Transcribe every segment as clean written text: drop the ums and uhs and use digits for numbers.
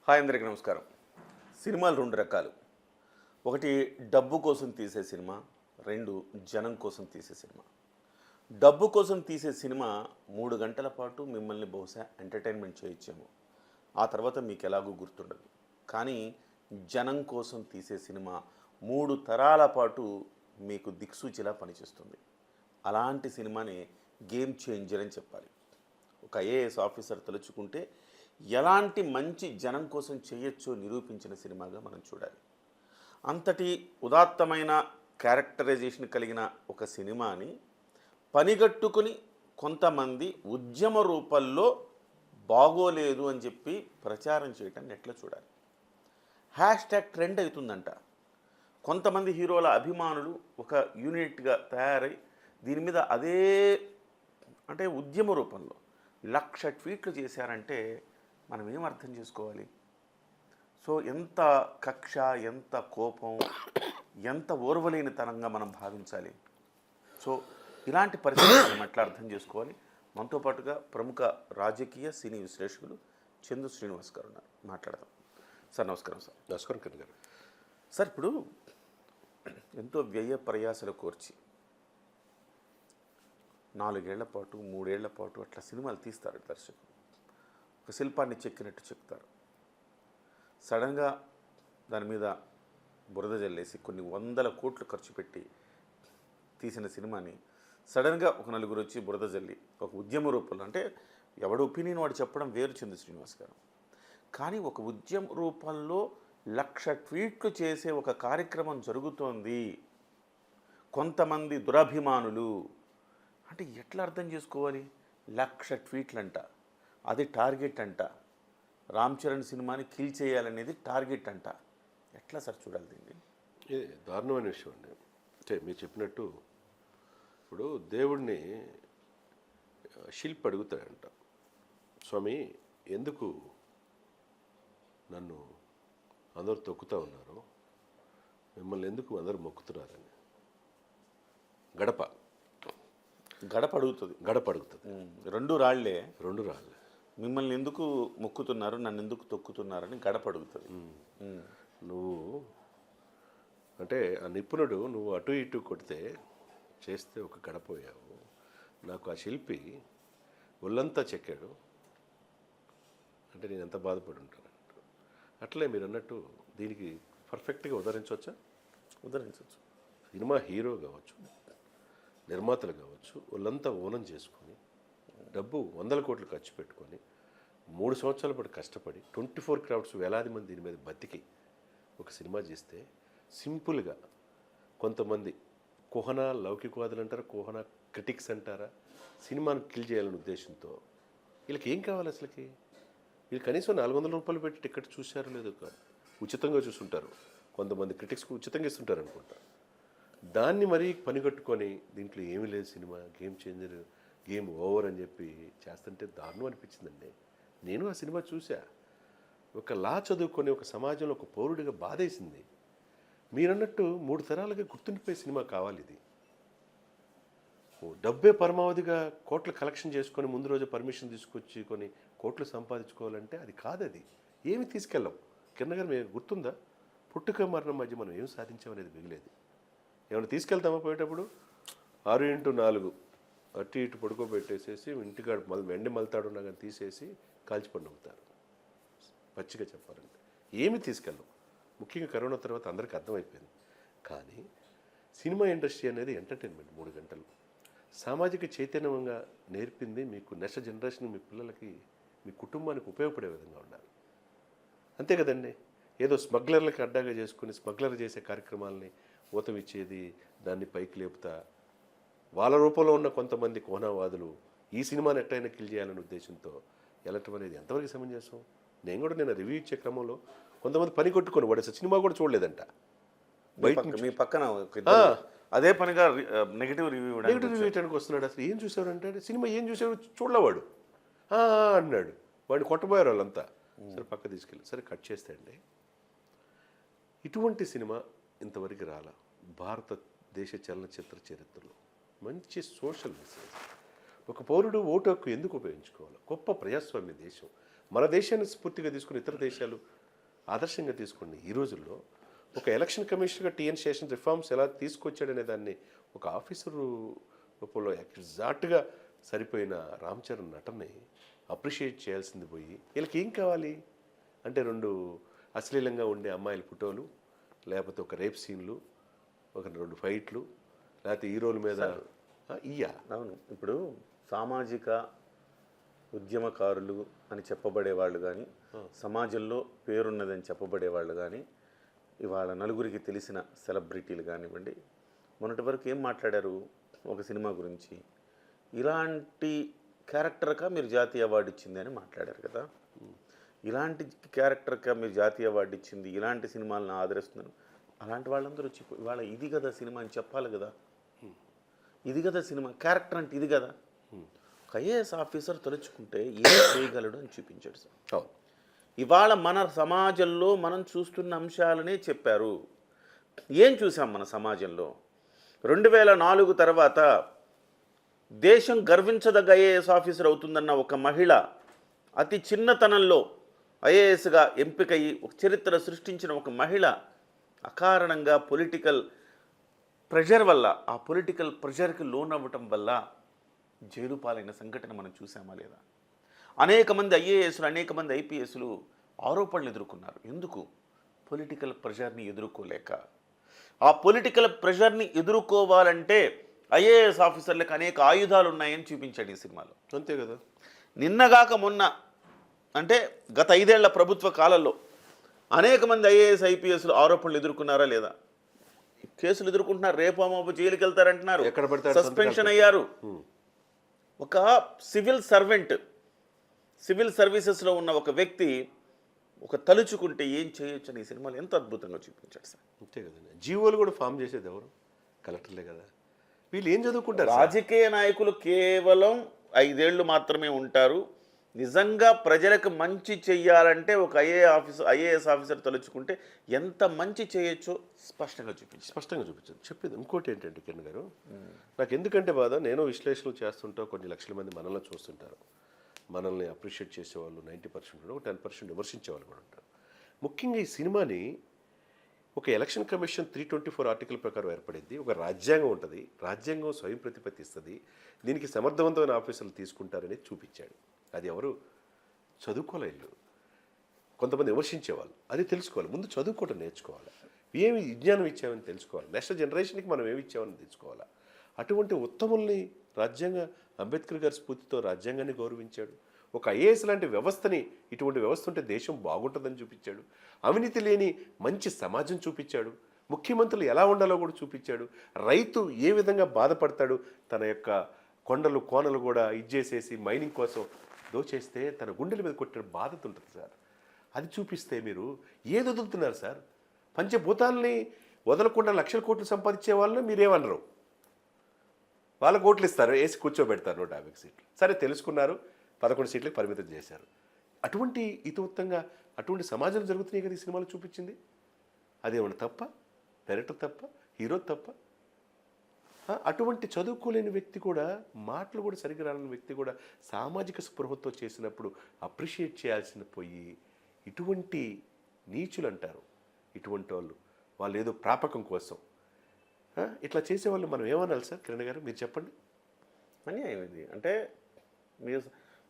Hi అందరికీ నమస్కారం. సినిమాలు రెండు రకాలు. ఒకటి డబ్బు కోసం తీసే సినిమా, రెండు జనం కోసం తీసే సినిమా. డబ్బు కోసం తీసే సినిమా 3 గంటల పాటు మిమ్మల్ని బహుశా ఎంటర్టైన్మెంట్ చేయొచ్చేమో, ఆ తర్వాత మీకు ఎలాగూ గుర్తుండదు. కానీ జనం కోసం తీసే సినిమా 3 తరాల పాటు మీకు దిక్సూచిలా పనిచేస్తుంది. అలాంటి సినిమాని గేమ్ చేంజర్ అని చెప్పాలి. ఒక ఐఏఎస్ ఆఫీసర్ తలుచుకుంటే ఎలాంటి మంచి జనం కోసం చేయొచ్చో నిరూపించిన సినిమాగా మనం చూడాలి. అంతటి ఉదాత్తమైన క్యారెక్టరైజేషన్ కలిగిన ఒక సినిమాని పనిగట్టుకుని కొంతమంది ఉద్యమ రూపంలో బాగోలేదు అని చెప్పి ప్రచారం చేయటాన్ని ఎట్లా చూడాలి. హ్యాష్ట్యాగ్ ట్రెండ్ అవుతుందంట. కొంతమంది హీరోల అభిమానులు ఒక యూనిట్గా తయారై దీని మీద అదే అంటే ఉద్యమ రూపంలో 1,00,000 ట్వీట్లు చేశారంటే మనం ఏం అర్థం చేసుకోవాలి. సో ఎంత కక్ష, ఎంత కోపం, ఎంత ఓర్వలేనితనంగా మనం భావించాలి. సో ఇలాంటి పరిస్థితులు మనం ఎట్లా అర్థం చేసుకోవాలి. మనతో పాటుగా ప్రముఖ రాజకీయ సినీ విశ్లేషకులు చందు శ్రీనివాస్ గారు ఉన్నారు, మాట్లాడదాం. సార్ నమస్కారం. సార్ నమస్కారం కిరణ్ గారు. సార్ ఇప్పుడు ఎంతో వ్యయ ప్రయాసలు కోర్చి 4 ఏళ్ల పాటు 3 ఏళ్ల పాటు అట్లా సినిమాలు తీస్తారు దర్శకులు. ఒక శిల్పాన్ని చెక్కినట్టు చెక్తారు. సడన్గా దాని మీద బురద జల్లేసి కొన్ని 100 కోట్లు ఖర్చు పెట్టి తీసిన సినిమాని సడన్గా ఒక నలుగురు వచ్చి బురద జల్లి ఒక ఉద్యమ రూపంలో, అంటే ఎవడు ఒపీనియన్ వాడు చెప్పడం వేరు చంద్ర శ్రీనివాస్ గారు, కానీ ఒక ఉద్యమ రూపంలో 1,00,000 ట్వీట్లు చేసే ఒక కార్యక్రమం జరుగుతోంది. కొంతమంది దురభిమానులు అంటే ఎట్లా అర్థం చేసుకోవాలి. 1,00,000 ట్వీట్లు అంట, అది టార్గెట్ అంట. రామ్ చరణ్ సినిమాని కిల్ చేయాలనేది టార్గెట్ అంట. ఎట్లా సార్ చూడాలి దీన్ని? ఇది దారుణమైన విషయం అండి. అంటే మీరు చెప్పినట్టు ఇప్పుడు దేవుడిని శిల్పి అడుగుతాడంట, స్వామి ఎందుకు నన్ను అందరూ తొక్కుతూ ఉన్నారు, మిమ్మల్ని ఎందుకు అందరూ మొక్కుతున్నారని. గడప అడుగుతుంది. గడప అడుగుతుంది. 2 రాళ్లే, 2 రాళ్ళు. మిమ్మల్ని ఎందుకు మొక్కుతున్నారు, నన్ను ఎందుకు తొక్కుతున్నారని గడప అడుగుతుంది. నువ్వు అంటే ఆ నిపుణుడు నువ్వు అటు ఇటు కొడితే చేస్తే ఒక గడపోయావు, నాకు ఆ శిల్పి ఒళ్ళంతా చెక్కాడు అంటే నేను ఎంత బాధపడి ఉంటాను. అట్లే మీరు అన్నట్టు దీనికి పర్ఫెక్ట్గా ఉదహరించవచ్చా? ఉదహరించవచ్చు. సినిమా హీరో కావచ్చు, నిర్మాతలు కావచ్చు, వాళ్ళంతా ఓనం చేసుకొని డబ్బు 100 కోట్లు ఖర్చు పెట్టుకొని 3 సంవత్సరాల పాటు కష్టపడి 24 క్రౌడ్స్ వేలాది మంది దీని మీద బతికి ఒక సినిమా చేస్తే సింపుల్గా కొంతమంది కుహనా లౌకికవాదులు అంటారా, కుహనా క్రిటిక్స్ అంటారా, సినిమాను కిల్ చేయాలనే ఉద్దేశంతో వీళ్ళకి ఏం కావాలి అసలుకి? వీళ్ళు కనీసం 400 రూపాయలు పెట్టి టికెట్ చూశారో లేదో కాదు, ఉచితంగా చూస్తుంటారు. కొంతమంది క్రిటిక్స్కి ఉచితంగా ఇస్తుంటారు అనుకుంటా. దాన్ని మరీ పనిగట్టుకొని దీంట్లో ఏమీ లేదు, cinema game changer, game over అని చెప్పి చేస్తుంటే దారుణం అనిపించిందండి. నేను ఆ సినిమా చూసా. ఒక లా చదువుకొని ఒక సమాజంలో ఒక పౌరుడిగా బాధేసింది. మీరన్నట్టు 3 తరాలుగా గుర్తుండిపోయే సినిమా కావాలి ఇది. డబ్బే పరమావధిగా కోట్ల కలెక్షన్ చేసుకొని ముందు రోజు పర్మిషన్ తీసుకొచ్చి కొన్ని కోట్లు సంపాదించుకోవాలంటే అది కాదు. అది ఏమి తీసుకెళ్ళాం. కిరణ్ గారు మీకు గుర్తుందా, పుట్టుక మరణం మధ్య మనం ఏం సాధించామనేది మిగిలేదు. ఏమైనా తీసుకెళ్తామా పోయేటప్పుడు 6x4 అటు ఇటు పడుకోబెట్టేసేసి ఇంటికాడ వెండి మలతాడున్నా కానీ తీసేసి కాల్చిపడి నవ్వుతారు. పచ్చిగా చెప్పాలంటే ఏమి తీసుకెళ్ళాం. ముఖ్యంగా కరోనా తర్వాత అందరికీ అర్థమైపోయింది. కానీ సినిమా ఇండస్ట్రీ అనేది ఎంటర్టైన్మెంట్ 3 గంటలు సామాజిక చైతన్యంగా నేర్పింది మీకు నెక్స్ట్ జనరేషన్, మీ పిల్లలకి, మీ కుటుంబానికి ఉపయోగపడే విధంగా ఉండాలి. అంతే కదండి. ఏదో స్మగ్లర్లకి అడ్డాగా చేసుకుని స్మగ్లర్ చేసే కార్యక్రమాలని ఊతమిచ్చేది, దాన్ని పైకి లేపుతా వాళ్ళ రూపంలో ఉన్న కొంతమంది కోనావాదులు ఈ సినిమాని ఎట్టయినా కిల్ చేయాలనే ఉద్దేశంతో వెళ్ళటం అనేది ఎంతవరకు సమంజసం? నేను కూడా నేను రివ్యూ ఇచ్చే క్రమంలో కొంతమంది పని కొట్టుకొని వాడు అసలు సినిమా కూడా చూడలేదంట. మీ పక్కన అదే పనిగా నెగిటివ్ రివ్యూ ఇవ్వడానికి వస్తున్నాడు. అసలు ఏం చూసారంటే సినిమా ఏం చూసారు చూడలేవాడు అన్నాడు. వాడిని కొట్టబోయారు వాళ్ళంతా. సరే పక్క తీసుకెళ్ళి సరే కట్ చేస్తే అండి, ఇటువంటి సినిమా ఇంతవరకు రాలా భారతదేశ చలనచిత్ర చరిత్రలో. మంచి సోషల్ మెసేజ్. ఒక పౌరుడు ఓటు హక్కు ఎందుకు ఉపయోగించుకోవాలి? గొప్ప ప్రజాస్వామ్య దేశం, మన దేశాన్ని స్ఫూర్తిగా తీసుకుని ఇతర దేశాలు ఆదర్శంగా తీసుకోండి. ఈ రోజుల్లో ఒక ఎలక్షన్ కమిషనర్గా టీఎన్ శేషన్ రిఫార్మ్స్ ఎలా తీసుకొచ్చాడనే దాన్ని ఒక ఆఫీసరు రూపంలో ఎగ్జాక్ట్గా సరిపోయిన రామ్ చరణ్ నటనని అప్రిషియేట్ చేయాల్సింది పోయి వీళ్ళకి ఏం కావాలి అంటే 2 అశ్లీలంగా ఉండే అమ్మాయిల ఫోటోలు, లేకపోతే ఒక రేప్ సీన్లు, ఒక 2 ఫైట్లు, లేకపోతే హీరోల మీద అవును. ఇప్పుడు సామాజిక ఉద్యమకారులు అని చెప్పబడే వాళ్ళు కానీ, సమాజంలో పేరున్నదని చెప్పబడే వాళ్ళు కానీ, ఇవాళ నలుగురికి తెలిసిన సెలబ్రిటీలు కానివ్వండి, మొన్నటి వరకు ఏం మాట్లాడారు ఒక సినిమా గురించి, ఇలాంటి క్యారెక్టర్గా మీరు జాతీయ అవార్డు ఇచ్చింది అని మాట్లాడారు కదా. ఇలాంటి క్యారెక్టర్గా మీరు జాతీయ అవార్డు ఇచ్చింది, ఇలాంటి సినిమాలను ఆదరిస్తున్నాను, అలాంటి వాళ్ళందరూ వచ్చి ఇవాళ ఇది కదా సినిమా అని చెప్పాలి కదా. ఇది కదా సినిమా, క్యారెక్టర్ అంటే ఇది కదా. ఒక ఐఏఎస్ ఆఫీసర్ తలుచుకుంటే ఏం చేయగలడు అని చూపించాడు సార్. ఇవాళ మన సమాజంలో మనం చూస్తున్న అంశాలనే చెప్పారు. ఏం చూసాం మన సమాజంలో? 2004 తర్వాత దేశం గర్వించదగ్గ ఐఏఎస్ ఆఫీసర్ అవుతుందన్న ఒక మహిళ అతి చిన్నతనంలో ఐఏఎస్గా ఎంపికయ్యి ఒక చరిత్ర సృష్టించిన ఒక మహిళ అకారణంగా పొలిటికల్ ప్రెషర్ వల్ల, ఆ పొలిటికల్ ప్రెషర్కి లోన్ అవ్వటం వల్ల జైలు పాలైన సంఘటన మనం చూసామా లేదా? అనేక మంది ఐఏఎస్లు, అనేక మంది ఐపీఎస్లు ఆరోపణలు ఎదుర్కొన్నారు. ఎందుకు? పొలిటికల్ ప్రెషర్ని ఎదుర్కోలేక. ఆ పొలిటికల్ ప్రెషర్ని ఎదుర్కోవాలంటే ఐఏఎస్ ఆఫీసర్లకు అనేక ఆయుధాలు ఉన్నాయని చూపించాడు ఈ సినిమాలో. అంతే కదా. నిన్నగాక మొన్న అంటే గత 5 ఏళ్ల ప్రభుత్వ కాలంలో అనేక మంది ఐఏఎస్ ఐపీఎస్లు ఆరోపణలు ఎదుర్కొన్నారా లేదా? కేసులు ఎదుర్కొంటున్నారు, రేపు మాపు జైలుకి వెళ్తారంటున్నారు, ఎక్కడ పడితే సస్పెన్షన్ అయ్యారు. ఒక సివిల్ సర్వెంట్, సివిల్ సర్వీసెస్లో ఉన్న ఒక వ్యక్తి ఒక తలుచుకుంటే ఏం చేయొచ్చు అని ఈ సినిమాలు ఎంత అద్భుతంగా చూపించాడు సార్. అంతే కదండి. జీవోలు కూడా ఫామ్ చేసేది ఎవరు? కలెక్టర్లే కదా. వీళ్ళు ఏం చదువుకుంటారు? రాజకీయ నాయకులు కేవలం 5 ఏళ్ళు మాత్రమే ఉంటారు. నిజంగా ప్రజలకు మంచి చెయ్యాలంటే ఒక ఐఏఎస్ ఆఫీసర్ తలుచుకుంటే ఎంత మంచి చేయొచ్చో స్పష్టంగా చూపించారు. చెప్పేది ఇంకోటి ఏంటంటే కిరణ్ గారు, నాకు ఎందుకంటే బాధ, నేను విశ్లేషణలు చేస్తుంటా, కొన్ని లక్షల మంది మనల్ని చూస్తుంటారు, మనల్ని అప్రిషియేట్ చేసేవాళ్ళు 90% ఉంటారు, 10% విమర్శించేవాళ్ళు కూడా ఉంటారు. ముఖ్యంగా ఈ సినిమాని ఒక ఎలక్షన్ కమిషన్ 324 ఆర్టికల్ ప్రకారం ఏర్పడింది. ఒక రాజ్యాంగం ఉంటుంది, రాజ్యాంగం స్వయం ప్రతిపత్తి ఇస్తుంది, దీనికి సమర్థవంతమైన ఆఫీసర్లు తీసుకుంటారని చూపించాడు. అది ఎవరు చదువుకోలేదు, కొంతమంది విమర్శించేవాళ్ళు. అది తెలుసుకోవాలి, ముందు చదువుకోవటం నేర్చుకోవాలి, ఏమి విజ్ఞానం ఇచ్చామని తెలుసుకోవాలి, నెక్స్ట్ జనరేషన్కి మనం ఏమి ఇచ్చామని తెలుసుకోవాలి. అటువంటి ఉత్తముల్ని అంబేద్కర్ గారి స్ఫూర్తితో రాజ్యాంగాన్ని గౌరవించాడు. ఒక ఐఏఎస్ లాంటి వ్యవస్థని, ఇటువంటి వ్యవస్థ ఉంటే దేశం బాగుంటుందని చూపించాడు. అవినీతి లేని మంచి సమాజం చూపించాడు. ముఖ్యమంత్రులు ఎలా ఉండాలో కూడా చూపించాడు. రైతు ఏ విధంగా బాధపడతాడు, తన యొక్క కొండలు కోనలు కూడా ఇచ్చేసేసి మైనింగ్ కోసం దోచేస్తే తన గుండెల మీద కొట్టిన బాధత ఉంటుంది సార్. అది చూపిస్తే మీరు ఏది వదులుతున్నారు సార్? పంచభూతాలని వదలకుండా లక్షల కోట్లు సంపాదించే వాళ్ళని మీరేమనరు. వాళ్ళ కోట్లు ఇస్తారు, వేసి కూర్చోబెడతారు 150 సీట్లు. సరే తెలుసుకున్నారు, 11 సీట్లకు పరిమితం చేశారు. అటువంటి ఇతివృత్తంగా అటువంటి సమాజంలో జరుగుతున్నాయి కదా ఈ సినిమాలు చూపించింది. అదేమన్నా తప్ప? డైరెక్టర్ తప్ప? హీరో తప్ప? అటువంటి చదువుకోలేని వ్యక్తి కూడా, మాటలు కూడా సరిగ్గా రాని వ్యక్తి కూడా సామాజిక స్పృహతో చేసినప్పుడు అప్రిషియేట్ చేయాల్సిన పోయి ఇటువంటి నీచులు అంటారు. ఇటువంటి వాళ్ళు ఏదో ప్రాపకం కోసం ఇట్లా చేసేవాళ్ళు మనం ఏమనాలి సార్? కిరణ్ గారు మీరు చెప్పండి. అన్యాయం ఇది. అంటే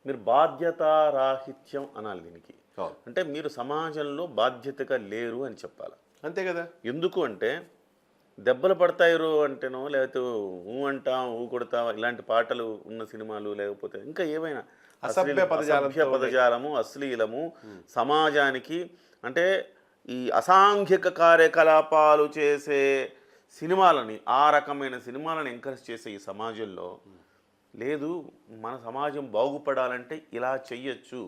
మీరు బాధ్యతారాహిత్యం అనాలి దీనికి. అంటే మీరు సమాజంలో బాధ్యతగా లేరు అని చెప్పాలి. అంతే కదా. ఎందుకు అంటే దెబ్బలు పడతాయిరు అంటేనో, లేకపోతే ఊ అంటాం ఊ కొడతాం ఇలాంటి పాటలు ఉన్న సినిమాలు, లేకపోతే ఇంకా ఏమైనా అసభ్య పదజాలము, అశ్లీలము, సమాజానికి అంటే ఈ అసాంఘిక కార్యకలాపాలు చేసే సినిమాలని, ఆ రకమైన సినిమాలను ఎంకరేజ్ చేసే ఈ సమాజంలో లేదు. మన సమాజం బాగుపడాలంటే ఇలా చెయ్యొచ్చు,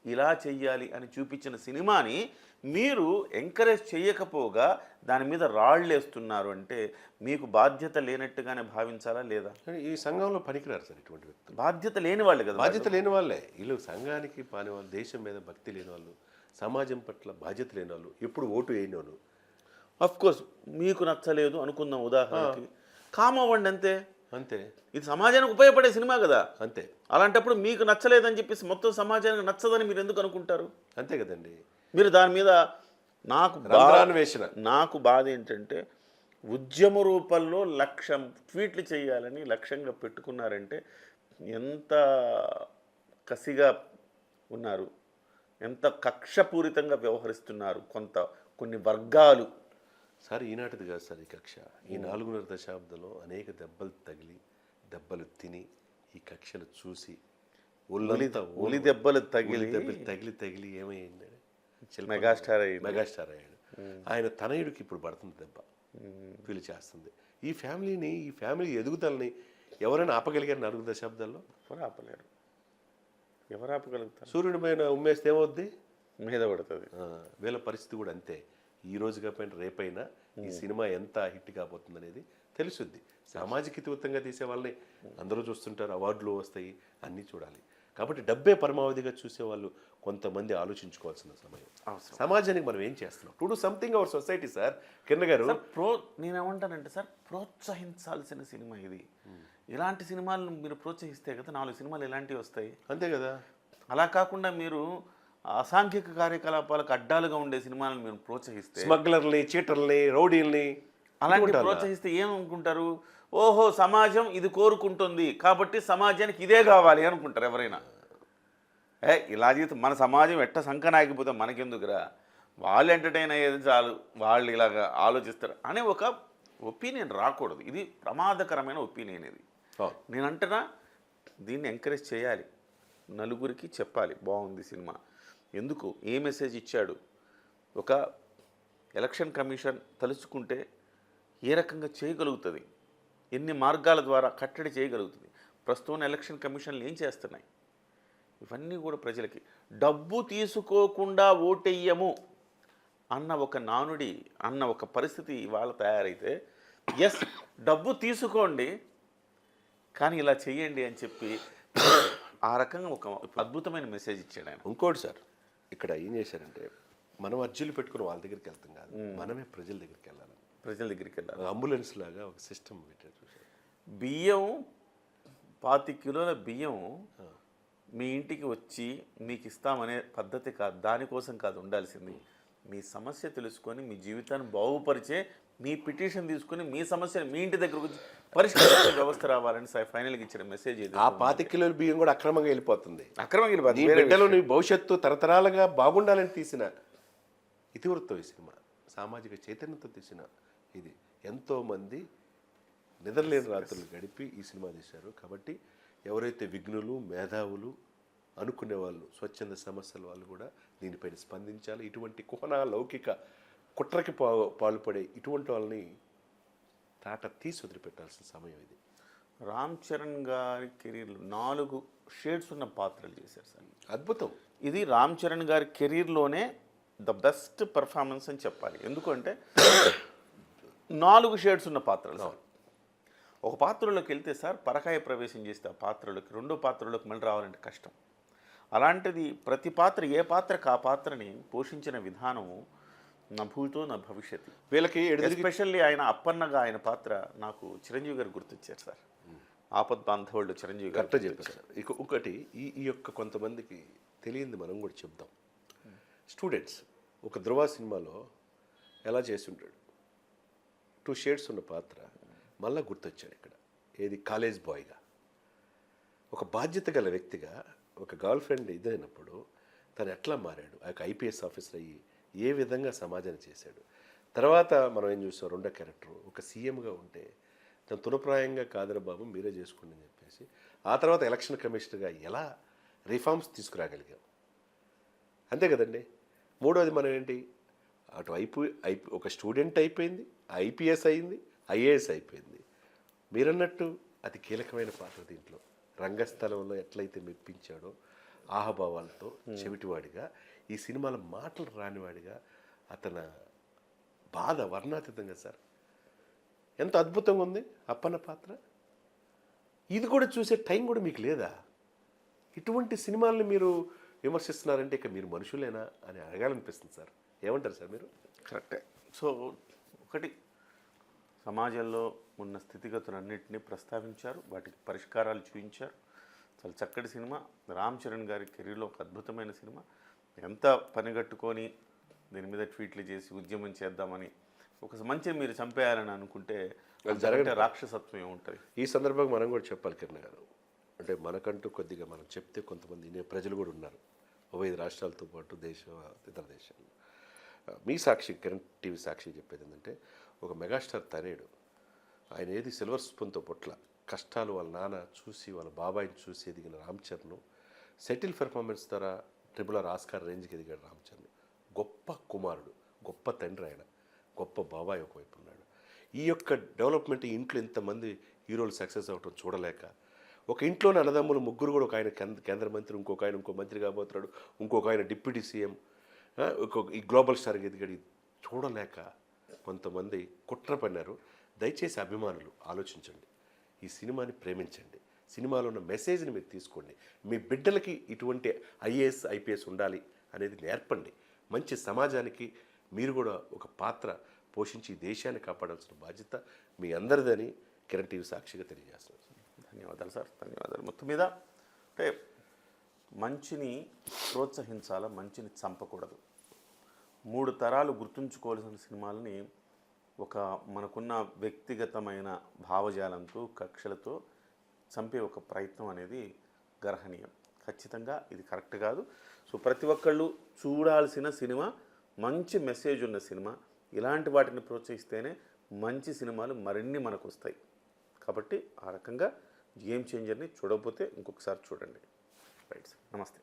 ఇలా చెయ్యాలి అని చూపించిన సినిమాని మీరు ఎంకరేజ్ చేయకపోగా దాని మీద రాళ్ళేస్తున్నారు అంటే మీకు బాధ్యత లేనట్టుగానే భావించాలా లేదా? ఈ సంఘంలో పనికిరారు సార్ ఇటువంటి వ్యక్తులు. బాధ్యత లేని వాళ్ళు కదా. బాధ్యత లేని వాళ్ళే వీళ్ళు. సంఘానికి పాని వాళ్ళు, దేశం మీద భక్తి లేని వాళ్ళు, సమాజం పట్ల బాధ్యత లేని వాళ్ళు, ఎప్పుడు ఓటు వేయని వాళ్ళు. అఫ్కోర్స్ మీకు నచ్చలేదు అనుకుందాం, ఉదాహరణకి కామవ్వండి అంతే. అంతే ఇది సమాజానికి ఉపయోగపడే సినిమా కదా. అంతే అలాంటప్పుడు మీకు నచ్చలేదని చెప్పేసి మొత్తం సమాజానికి నచ్చదని మీరు ఎందుకు అనుకుంటారు? అంతే కదండి. మీరు దాని మీద రంధ్రాన్వేషణ. నాకు బాధ ఏంటంటే ఉద్యమ రూపంలో 1,00,000 ట్వీట్లు చేయాలని లక్ష్యంగా పెట్టుకున్నారంటే ఎంత కసిగా ఉన్నారు, ఎంత కక్షపూరితంగా వ్యవహరిస్తున్నారు కొన్ని వర్గాలు. సార్ ఈనాటిది కాదు సార్ ఈ కక్ష. ఈ 4.5 దశాబ్దంలో అనేక దెబ్బలు తగిలి దెబ్బలు తిని ఈ కక్షలు చూసి ఉలి దెబ్బలు తగిలి తగిలి ఏమైంది? మెగాస్టార్ అయ్యాడు. ఆయన తనయుడికి ఇప్పుడు పడుతుంది దెబ్బ, ఫీల్ చేస్తుంది. ఈ ఫ్యామిలీ ఎదుగుదలని ఎవరైనా ఆపగలిగారు 4 దశాబ్దాల్లో? ఎవరు ఆపగలుగుతారు? సూర్యుడి పైన ఉమ్మేస్తే ఏమవుద్ది? మీద పడుతుంది. వీళ్ళ పరిస్థితి కూడా అంతే. ఈ రోజు కాకపోయినా రేపైనా ఈ సినిమా ఎంత హిట్ కాబోతుంది అనేది తెలుసుద్ది. సామాజిక హితవంతంగా తీసే వాళ్ళని అందరూ చూస్తుంటారు, అవార్డులు వస్తాయి, అన్నీ చూడాలి. కాబట్టి డబ్బే పరమావధిగా చూసేవాళ్ళు కొంతమంది ఆలోచించుకోవాల్సిన సమయం. సమాజానికి మనం ఏం చేస్తున్నాం? To do something our society sir. Kiran గారు, నేనేమంటానంటే సార్, ప్రోత్సహించాల్సిన సినిమా ఇది. ఇలాంటి సినిమాలను మీరు ప్రోత్సహిస్తే కదా 4 సినిమాలు ఇలాంటివి వస్తాయి. అంతే కదా. అలా కాకుండా మీరు అసాంఘిక కార్యకలాపాలకు అడ్డాలుగా ఉండే సినిమాలను మీరు ప్రోత్సహిస్తే, స్మగ్లర్ని, చీటర్ని, రౌడీల్ని అలాంటి ప్రోత్సహిస్తే ఏమనుకుంటారు? ఓహో, సమాజం ఇది కోరుకుంటుంది కాబట్టి సమాజానికి ఇదే కావాలి అనుకుంటారు ఎవరైనా. ఇలా చేస్తే మన సమాజం ఎట్ట సంకనాగిపోతే మనకెందుకురా, వాళ్ళు ఎంటర్టైన్ అయ్యేది చాలు, వాళ్ళు ఇలాగా ఆలోచిస్తారు అనే ఒక ఒపీనియన్ రాకూడదు. ఇది ప్రమాదకరమైన ఒపీనియన్. ఇది నేను అంటున్నా, దీన్ని ఎంకరేజ్ చేయాలి, నలుగురికి చెప్పాలి బాగుంది సినిమా. ఎందుకు, ఏ మెసేజ్ ఇచ్చాడు, ఒక ఎలక్షన్ కమిషన్ తలుచుకుంటే ఏ రకంగా చేయగలుగుతుంది, ఎన్ని మార్గాల ద్వారా కట్టడి చేయగలుగుతుంది, ప్రస్తుతం ఎలక్షన్ కమిషన్లు ఏం చేస్తున్నాయి, ఇవన్నీ కూడా ప్రజలకి. డబ్బు తీసుకోకుండా ఓటెయ్యము అన్న ఒక నానుడి, అన్న ఒక పరిస్థితి ఇవాళ తయారైతే, ఎస్ డబ్బు తీసుకోండి కానీ ఇలా చెయ్యండి అని చెప్పి ఆ రకంగా ఒక అద్భుతమైన మెసేజ్ ఇచ్చాడు ఆయన. ఇంకోటి సార్, ఇక్కడ ఏం చేశారంటే, మనం అర్జీలు పెట్టుకుని వాళ్ళ దగ్గరికి వెళ్తాం కాదు, మనమే ప్రజల దగ్గరికి వెళ్ళాలి. అంబులెన్స్ లాగా ఒక సిస్టమ్ పెట్టారు. బియ్యం 25 కిలోల బియ్యం మీ ఇంటికి వచ్చి మీకు ఇస్తామనే పద్ధతి కాదు, దానికోసం కాదు ఉండాల్సింది. మీ సమస్య తెలుసుకొని మీ జీవితాన్ని బాగుపరిచే మీ పిటిషన్ తీసుకుని మీ సమస్యను మీ ఇంటి దగ్గరకు వచ్చి పరిష్కరించే వ్యవస్థ రావాలని ఫైనల్గా ఇచ్చిన మెసేజ్ ఇది. ఆ 25 కిలోల బియ్యం కూడా అక్రమంగా వెళ్ళిపోతుంది. నీ బిడ్డలో నీ భవిష్యత్తు తరతరాలుగా బాగుండాలని తీసిన ఇతివృత్తం ఈ సినిమా. సామాజిక చైతన్యంతో తీసిన ఇది. ఎంతోమంది నిద్రలేని రాత్రులు గడిపి ఈ సినిమా తీశారు. కాబట్టి ఎవరైతే విఘ్నులు, మేధావులు అనుకునే వాళ్ళు, స్వచ్ఛంద సమస్యల వాళ్ళు కూడా దీనిపైన స్పందించాలి. ఇటువంటి కుహన లౌకిక కుట్రకి పాల్పడే ఇటువంటి వాళ్ళని తాట తీసి వదిలిపెట్టాల్సిన సమయం ఇది. రామ్ చరణ్ గారి కెరీర్లో 4 షేడ్స్ ఉన్న పాత్రలు చేశారు సార్. అద్భుతం. ఇది రామ్ చరణ్ గారి కెరీర్లోనే ద బెస్ట్ పర్ఫార్మెన్స్ అని చెప్పాలి. ఎందుకంటే 4 షేడ్స్ ఉన్న పాత్రలు. ఒక పాత్రలోకి వెళ్తే సార్ పరకాయ ప్రవేశం చేస్తే ఆ పాత్రలోకి, రెండో పాత్రలోకి మళ్ళీ రావాలంటే కష్టం. అలాంటిది ప్రతి పాత్ర, ఏ పాత్రకు ఆ పాత్రని పోషించిన విధానము నా భూతో నా భవిష్యత్తు. వీళ్ళకి ఎస్పెషల్లీ ఆయన అప్పన్నగా ఆయన పాత్ర నాకు చిరంజీవి గారు గుర్తొచ్చారు సార్. ఆపద్ బాంధవుడు చిరంజీవి గారు కరెక్ట్గా చెప్పారు సార్. ఇంకొకటి ఈ యొక్క కొంతమందికి తెలియంది మనం కూడా చెప్దాం. స్టూడెంట్స్ ఒక ధృవ సినిమాలో ఎలా చేసి ఉంటాడు, 2 షేడ్స్ ఉన్న పాత్ర మళ్ళీ గుర్తొచ్చాడు ఇక్కడ. ఏది, కాలేజ్ బాయ్గా, ఒక బాధ్యత గల వ్యక్తిగా, ఒక గర్ల్ ఫ్రెండ్ ఇదైనప్పుడు తను ఎట్లా మారాడు, ఆ యొక్క ఐపీఎస్ ఆఫీసర్ అయ్యి ఏ విధంగా సమాజాన్ని చేశాడు. తర్వాత మనం ఏం చూసాం, రెండో క్యారెక్టర్ ఒక సీఎంగా ఉంటే తను తునప్రాయంగా కాదర బాబు మీరే చేసుకోండి అని చెప్పేసి, ఆ తర్వాత ఎలక్షన్ కమిషనర్గా ఎలా రిఫార్మ్స్ తీసుకురాగలిగాం. అంతే కదండి. మూడోది మనం ఏంటి, అటు ఒక స్టూడెంట్ అయిపోయింది, ఐపీఎస్ అయింది, ఐఏఎస్ అయిపోయింది. మీరన్నట్టు అతి కీలకమైన పాత్ర దీంట్లో. రంగస్థలంలో ఎట్లయితే మెప్పించాడో ఆహభావాలతో చెవిటివాడిగా, ఈ సినిమాలో మాటలు రానివాడిగా, అతని బాధ వర్ణాతీతంగా సార్ ఎంత అద్భుతంగా ఉంది అప్పన్న పాత్ర. ఇది కూడా చూసే టైం కూడా మీకు లేదా? ఇటువంటి సినిమాల్ని మీరు విమర్శిస్తున్నారంటే ఇక మీరు మనుషులేనా అని అడగాలనిపిస్తుంది సార్. ఏమంటారు సార్ మీరు? కరెక్టే. సో ఒకటి, సమాజంలో ఉన్న స్థితిగతులన్నింటినీ ప్రస్తావించారు, వాటికి పరిష్కారాలు చూపించారు. చాలా చక్కటి సినిమా. రామ్ చరణ్ గారి కెరీర్లో ఒక అద్భుతమైన సినిమా. ఎంత పనిగట్టుకొని దీని మీద ట్వీట్లు చేసి ఉద్యమం చేద్దామని ఒక మంచిని మీరు చంపేయాలని అనుకుంటే జరగటే రాక్షసత్వం ఏముంటుంది. ఈ సందర్భంగా మనం కూడా చెప్పాలి కిరణ్ గారు, అంటే మనకంటూ కొద్దిగా మనం చెప్తే కొంతమంది వినే ప్రజలు కూడా ఉన్నారు, 5 రాష్ట్రాలతో పాటు ఇతర దేశాలు. మీ సాక్షి, కిరణ్ టీవీ సాక్షి చెప్పేది ఏంటంటే, ఒక మెగాస్టార్ తనేడు, ఆయన ఏది సిల్వర్ స్పూన్తో పొట్ల కష్టాలు వాళ్ళ నాన్న చూసి వాళ్ళ బాబాయిని చూసి ఎదిగిన రామ్ చరణ్, సెటిల్ పెర్ఫార్మెన్స్ ద్వారా RRR ఆస్కార్ రేంజ్కి ఎదిగాడు రామ్ చరణ్. గొప్ప కుమారుడు, గొప్ప తండ్రి, ఆయన గొప్ప బాబాయ్ ఒకవైపు ఉన్నాడు. ఈ యొక్క డెవలప్మెంట్ ఇంట్లో ఇంతమంది హీరోలు సక్సెస్ అవ్వటం చూడలేక, ఒక ఇంట్లోని అన్నదమ్ములు ముగ్గురు కూడా, ఒక ఆయన కేంద్ర మంత్రి, ఇంకొక ఆయన ఇంకో మంత్రి కాబోతున్నాడు, ఇంకొక ఆయన డిప్యూటీ సీఎం, ఈ గ్లోబల్ స్టార్కి ఎదిగాడు, చూడలేక కొంతమంది కుట్ర పన్నారు. దయచేసి అభిమానులు ఆలోచించండి, ఈ సినిమాని ప్రేమించండి, సినిమాలో ఉన్న మెసేజ్ని మీరు తీసుకోండి, మీ బిడ్డలకి ఇటువంటి IAS IPS ఉండాలి అనేది నేర్పండి. మంచి సమాజానికి మీరు కూడా ఒక పాత్ర పోషించి దేశాన్ని కాపాడాల్సిన బాధ్యత మీ అందరిదని కిరణ్ టీవీ సాక్షిగా తెలియజేస్తున్నాను. ధన్యవాదాలు సార్, ధన్యవాదాలు. మొత్తం మీద అంటే మంచిని ప్రోత్సహించాలా, మంచిని చంపకూడదు. 3 తరాలు గుర్తుంచుకోవాల్సిన సినిమాలని ఒక మనకున్న వ్యక్తిగతమైన భావజాలంతో, కక్షలతో చంపే ఒక ప్రయత్నం అనేది గర్హనీయం. ఖచ్చితంగా ఇది కరెక్ట్ కాదు. సో ప్రతి ఒక్కళ్ళు చూడాల్సిన సినిమా మంచి మెసేజ్ ఉన్న సినిమా. ఇలాంటి వాటిని ప్రోత్సహిస్తేనే మంచి సినిమాలు మరిన్ని మనకు వస్తాయి. కాబట్టి ఆ రకంగా గేమ్ చేంజర్ని చూడకపోతే ఇంకొకసారి చూడండి. రైట్ సార్, నమస్తే.